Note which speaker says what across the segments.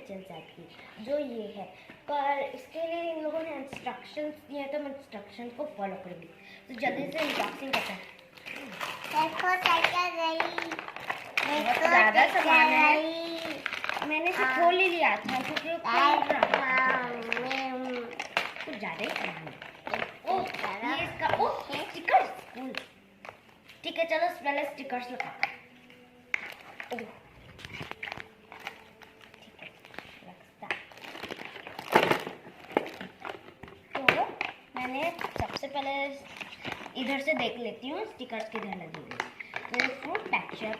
Speaker 1: Kitchen set की, जो ये है। पर इसके लिए इन लोगों ने इंस्ट्रक्शंस दिए हैं, तो मैं इंस्ट्रक्शन को फॉलो करूँगी। तो जल्दी से अनबॉक्सिंग करते हैं। बहुत ज़्यादा सामान है, मैंने इसे खोल ही लिया था क्योंकि वो कुछ ज़्यादा ही सामान है। ओह, ये इसका स्टिकर्स। ठीक है, चलो पहले स्टिकर्स लगाते हैं। ओह, तो मैंने सबसे पहले इधर से देख लेती हूँ स्टिकर्स किधर लगे हुए। तो फ्रूट पैक्चर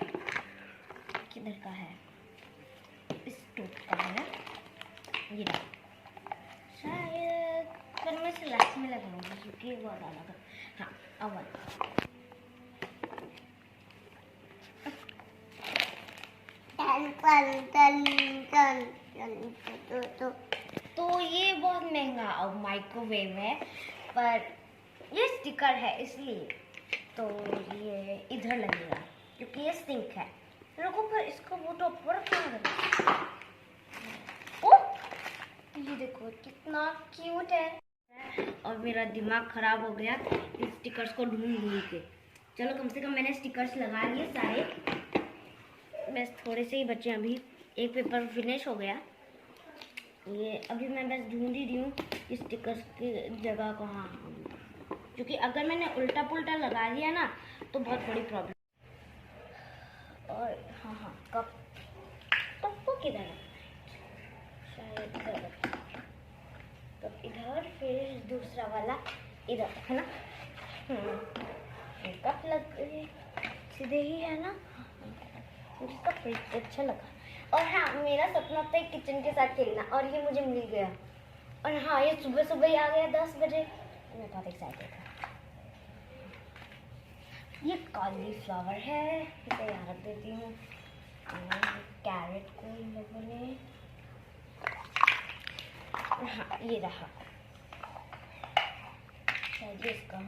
Speaker 1: किधर का है? इस टूट का है ना, ये शायद, पर मैं इसे लास्ट में लगाऊंगी क्योंकि वो अलग है। हाँ, अव्वल तो ये बहुत महंगा माइक्रोवेव है, पर ये स्टिकर है इसलिए। तो ये इधर लगेगा क्योंकि ये सिंक है। रुको, पर इसको वो तो ऊपर कहाँ है? ओह, ये देखो कितना क्यूट है। और मेरा दिमाग खराब हो गया इस स्टिकर्स को ढूंढ ढूंढ के। चलो, कम से कम मैंने स्टिकर्स लगा लिए सारे, बस थोड़े से ही बचे। अभी एक पेपर फिनिश हो गया। ये अभी मैं बस ढूंढ ही रही हूँ इस स्टिकर्स की जगह को। हाँ, क्योंकि अगर मैंने उल्टा पुल्टा लगा लिया ना तो बहुत बड़ी प्रॉब्लम। और हाँ, कप वो किधर है? शायद इधर। तो इधर, फिर दूसरा वाला इधर है ना। कप लग सीधे ही है ना, मुझे कप अच्छा लगा। और हाँ, मेरा सपना था किचन के साथ खेलना, और ये मुझे मिल गया। और हाँ, ये सुबह सुबह ही आ गया 10 बजे। मैं बहुत एक्साइटेड था। ये कॉलीफ्लावर है, इसे यहाँ रख देती हूँ। कैरेट को इन लोगों ने, हाँ ये रहा शायद इसका।